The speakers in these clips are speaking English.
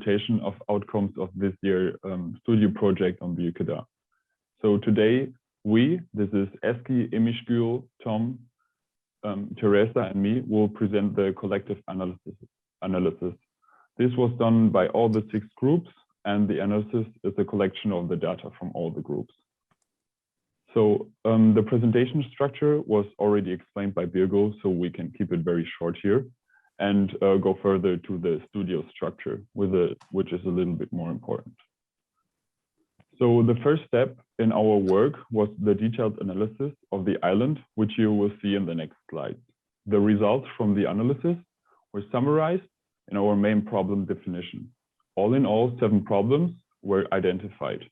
presentation of outcomes of this year studio project on Büyükada. So today, this is Ezgi, Emişgül, Tom, Teresa, and me, will present the collective analysis. This was done by all the 6 groups, and the analysis is a collection of the data from all the groups. So the presentation structure was already explained by Birgo, so we can keep it very short here and go further to the studio structure, which is a little bit more important. So the first step in our work was the detailed analysis of the island, which you will see in the next slide. The results from the analysis were summarized in our main problem definition. All in all, 7 problems were identified.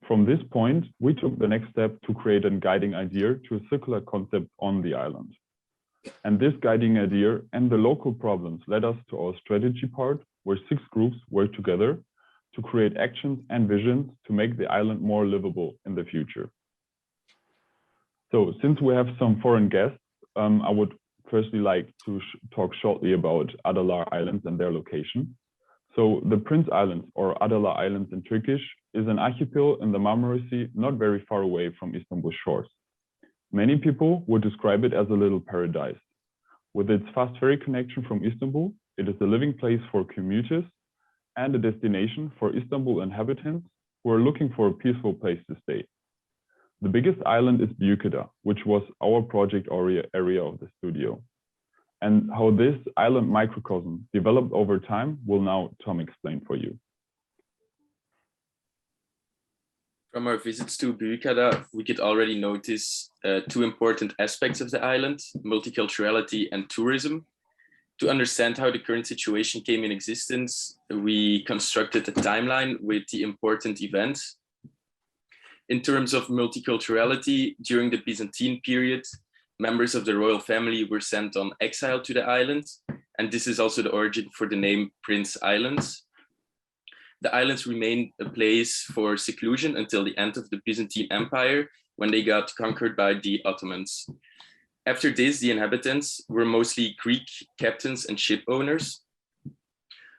From this point, we took the next step to create a guiding idea to a circular concept on the island. And this guiding idea and the local problems led us to our strategy part, where 6 groups worked together to create actions and visions to make the island more livable in the future. So since we have some foreign guests, I would firstly like to talk shortly about Adalar Islands and their location. So the Prince Islands, or Adalar Islands in Turkish, is an archipelago in the Marmara Sea, not very far away from Istanbul shores. Many people would describe it as a little paradise. With its fast ferry connection from Istanbul, it is a living place for commuters and a destination for Istanbul inhabitants who are looking for a peaceful place to stay. The biggest island is Büyükada, which was our project area of the studio. And how this island microcosm developed over time will now Tom explain for you. From our visits to Buyukada, we could already notice 2 important aspects of the island, multiculturality and tourism. To understand how the current situation came in existence, we constructed a timeline with the important events. In terms of multiculturality, during the Byzantine period, members of the royal family were sent on exile to the island, and this is also the origin for the name Prince Islands. The islands remained a place for seclusion until the end of the Byzantine Empire, when they got conquered by the Ottomans. After this, the inhabitants were mostly Greek captains and ship owners.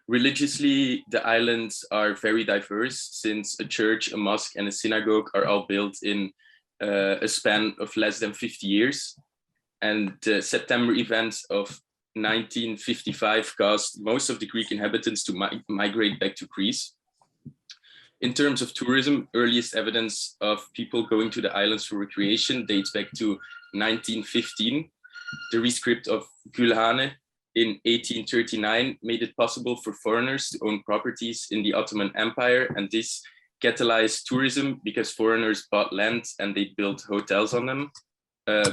Religiously, the islands are very diverse, since a church, a mosque, and a synagogue are all built in a span of less than 50 years. And the September events of 1955 caused most of the Greek inhabitants to migrate back to Greece. In terms of tourism, earliest evidence of people going to the islands for recreation dates back to 1915. The rescript of Gülhane in 1839 made it possible for foreigners to own properties in the Ottoman Empire, and this catalyzed tourism because foreigners bought land and they built hotels on them.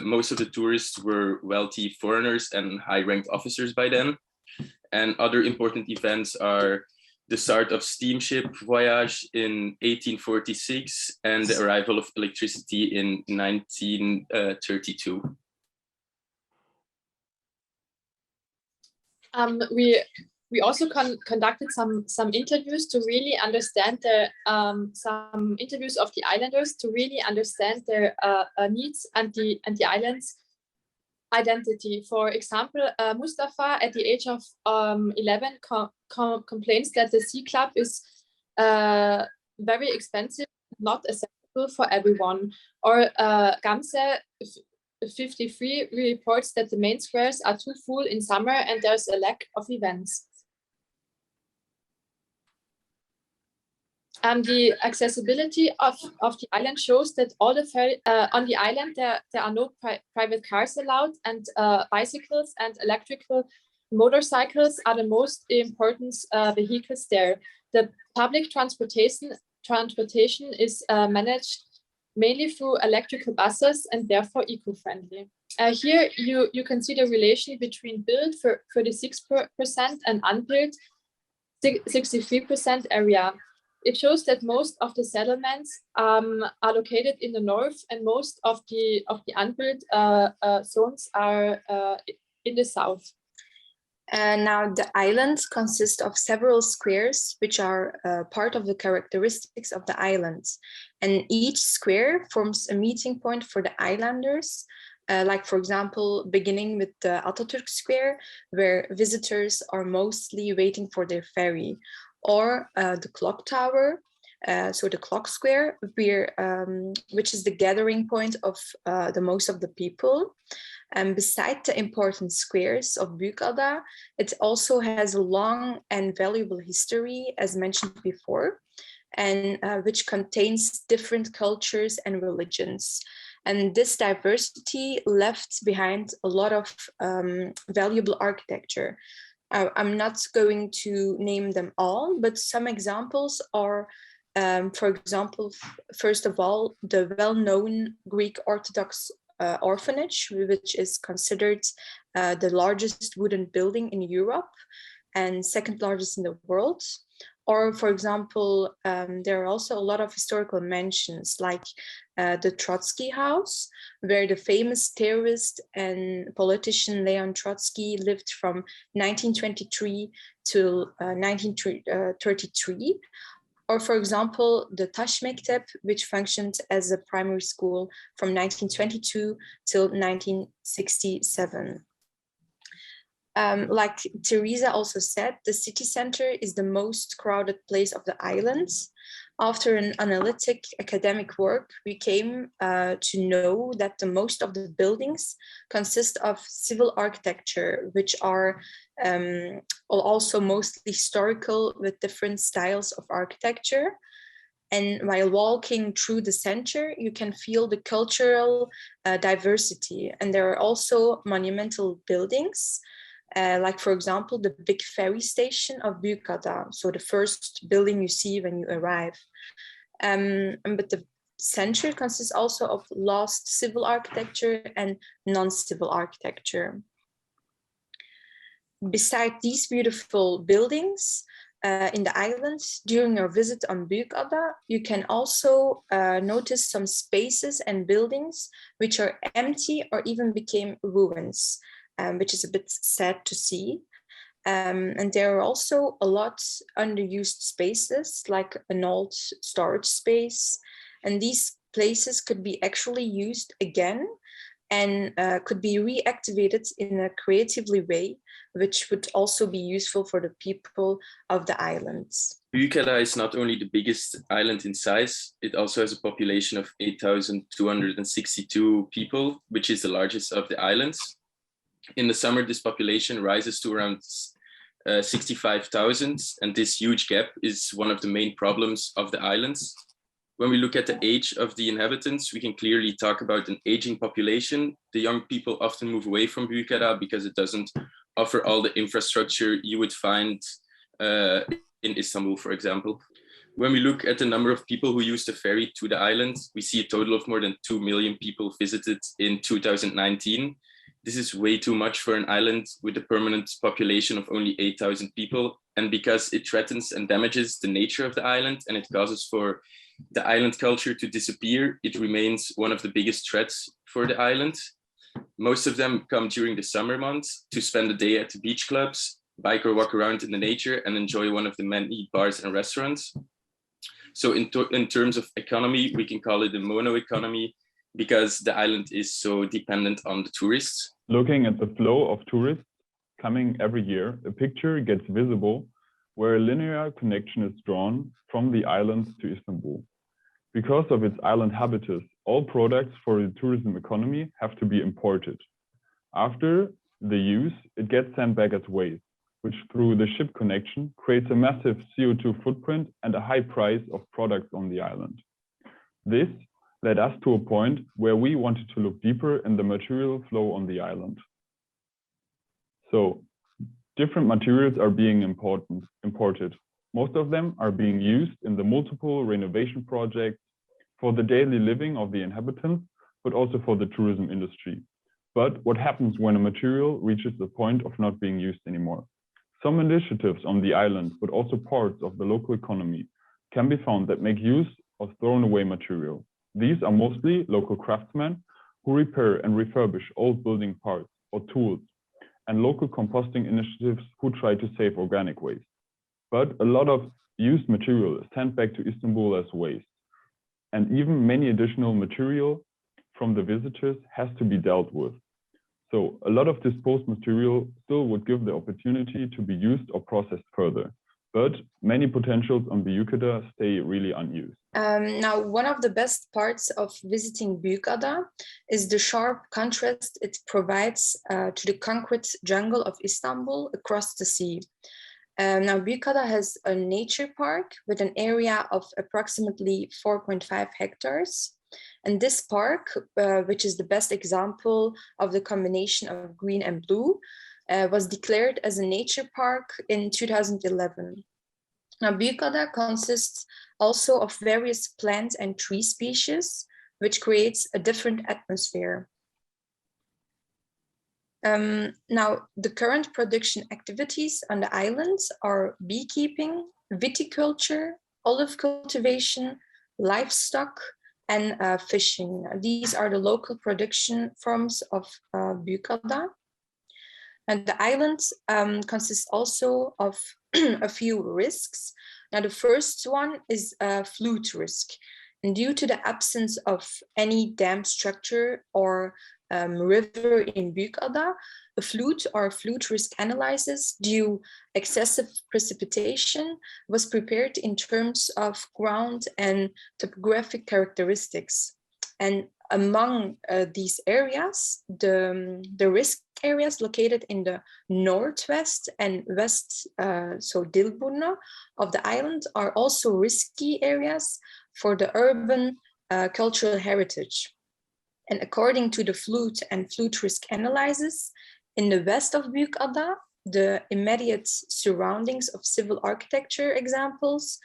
Most of the tourists were wealthy foreigners and high-ranked officers by then. And other important events are the start of steamship voyage in 1846 and the arrival of electricity in 1932. We also conducted some interviews to really understand some interviews of the islanders to really understand their needs and the island's identity. For example, Mustafa, at the age of 11, complains that the Sea Club is very expensive, not accessible for everyone. Or Gamse, 53, reports that the main squares are too full in summer and there's a lack of events. The accessibility of the island shows that all the on the island there are no private cars allowed, and bicycles and electrical motorcycles are the most important vehicles there. The public transportation is managed mainly through electrical buses and therefore eco-friendly. Here you can see the relation between built for 36% and unbuilt 63% area. It shows that most of the settlements are located in the north, and most of the unbuilt zones are in the south. Now the islands consist of several squares, which are part of the characteristics of the islands. And each square forms a meeting point for the islanders, like for example, beginning with the Atatürk Square, where visitors are mostly waiting for their ferry. or the clock tower, so the clock square, which is the gathering point of the most of the people. And beside the important squares of Büyükada, it also has a long and valuable history, as mentioned before, and which contains different cultures and religions. And this diversity left behind a lot of valuable architecture. I'm not going to name them all, but some examples are, for example, first of all, the well-known Greek Orthodox orphanage, which is considered the largest wooden building in Europe and second largest in the world. Or, for example, there are also a lot of historical mentions, like the Trotsky House, where the famous terrorist and politician Leon Trotsky lived from 1923 till 1933. Or, for example, the Taş Mektep, which functioned as a primary school from 1922 till 1967. Like Teresa also said, the city center is the most crowded place of the island. After an analytic academic work, we came to know that the most of the buildings consist of civil architecture, which are also mostly historical with different styles of architecture. And while walking through the center, you can feel the cultural diversity. And there are also monumental buildings, like, for example, the big ferry station of Buyukada, so the first building you see when you arrive. But the center consists also of lost civil architecture and non-civil architecture. Beside these beautiful buildings in the island, during your visit on Büyükada, you can also notice some spaces and buildings which are empty or even became ruins. Which is a bit sad to see. And there are also a lot underused spaces, like an old storage space. And these places could be actually used again and could be reactivated in a creatively way, which would also be useful for the people of the islands. Büyükada is not only the biggest island in size, it also has a population of 8,262 people, which is the largest of the islands. In the summer, this population rises to around 65,000, and this huge gap is one of the main problems of the islands. When we look at the age of the inhabitants, we can clearly talk about an aging population. The young people often move away from Büyükada because it doesn't offer all the infrastructure you would find in Istanbul, for example. When we look at the number of people who use the ferry to the island, we see a total of more than 2 million people visited in 2019. This is way too much for an island with a permanent population of only 8,000 people. And because it threatens and damages the nature of the island and it causes for the island culture to disappear, it remains one of the biggest threats for the island. Most of them come during the summer months to spend the day at the beach clubs, bike or walk around in the nature and enjoy one of the many bars and restaurants. So in terms of economy, we can call it a mono economy because the island is so dependent on the tourists. Looking at the flow of tourists coming every year, a picture gets visible where a linear connection is drawn from the island to Istanbul. Because of its island habitus, all products for the tourism economy have to be imported. After the use, it gets sent back as waste, which through the ship connection creates a massive CO2 footprint and a high price of products on the island. This led us to a point where we wanted to look deeper in the material flow on the island. So different materials are being imported. Most of them are being used in the multiple renovation projects for the daily living of the inhabitants, but also for the tourism industry. But what happens when a material reaches the point of not being used anymore? Some initiatives on the island, but also parts of the local economy, can be found that make use of thrown away material. These are mostly local craftsmen who repair and refurbish old building parts or tools, and local composting initiatives who try to save organic waste. But a lot of used material is sent back to Istanbul as waste, and even many additional material from the visitors has to be dealt with. So a lot of disposed material still would give the opportunity to be used or processed further, but many potentials on Buyukada stay really unused. Now, one of the best parts of visiting Büyükada is the sharp contrast it provides to the concrete jungle of Istanbul across the sea. Now, Büyükada has a nature park with an area of approximately 4.5 hectares. And this park, which is the best example of the combination of green and blue, was declared as a nature park in 2011. Now, Büyükada consists also of various plant and tree species, which creates a different atmosphere. Now, the current production activities on the islands are beekeeping, viticulture, olive cultivation, livestock, and fishing. These are the local production forms of Büyükada. And the island consists also of a few risks. Now, the first one is flood risk. And due to the absence of any dam structure or river in Büyükada, a flood risk analysis due excessive precipitation was prepared in terms of ground and topographic characteristics. And among these areas, the risk areas located in the northwest and west, so Dilburnu of the island, are also risky areas for the urban cultural heritage. And according to the flood and flood risk analysis, in the west of Büyükada, the immediate surroundings of civil architecture examples,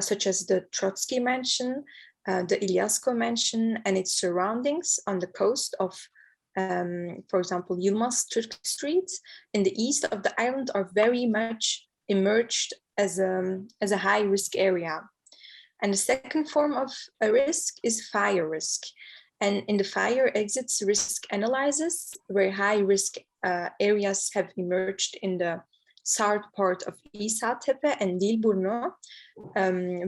such as the Trotsky Mansion, the Ilyasco Mansion and its surroundings on the coast of, for example, Yilmaz Türk Street in the east of the island, are very much emerged as a high risk area. And the second form of a risk is fire risk. And in the fire exits risk analysis, where high risk areas have emerged in the south part of İsatepe and Dilburnu,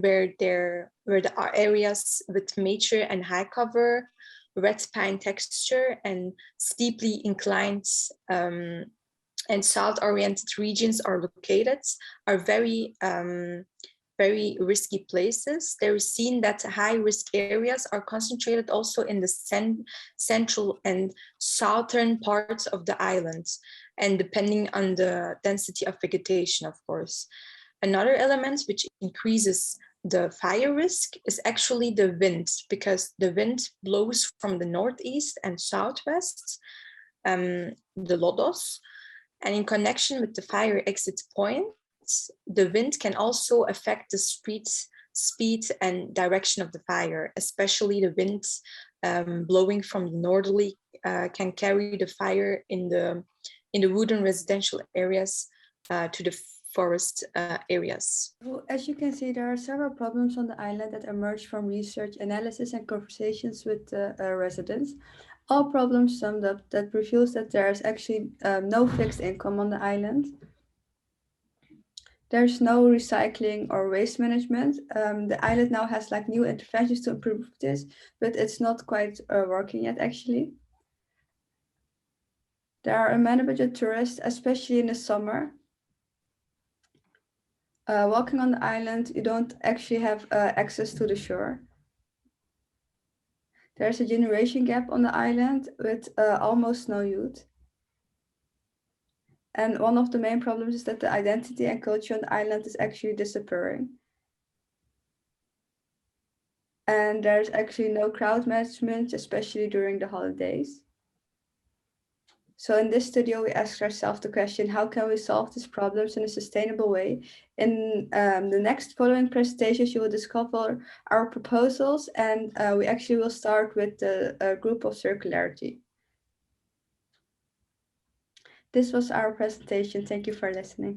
where there are areas with mature and high cover, red pine texture, and steeply inclined and south-oriented regions are located, are very risky places. There is seen that high-risk areas are concentrated also in the central and southern parts of the island, and depending on the density of vegetation, of course. Another element which increases the fire risk is actually the wind, because the wind blows from the northeast and southwest, the lodos, and in connection with the fire exit point, the wind can also affect the speed and direction of the fire, especially the wind blowing from the northerly can carry the fire in the wooden residential areas to the forest areas. Well, as you can see, there are several problems on the island that emerge from research, analysis, and conversations with residents. All problems summed up that reveals that there is actually no fixed income on the island. There's no recycling or waste management. The island now has like new interventions to improve this, but it's not quite working yet actually. There are a many tourists, especially in the summer. Walking on the island, you don't actually have access to the shore. There's a generation gap on the island with almost no youth. And one of the main problems is that the identity and culture on the island is actually disappearing. And there's actually no crowd management, especially during the holidays. So in this studio, we asked ourselves the question, how can we solve these problems in a sustainable way? In the next following presentations, you will discover our proposals, and we actually will start with the group of circularity. This was our presentation. Thank you for listening.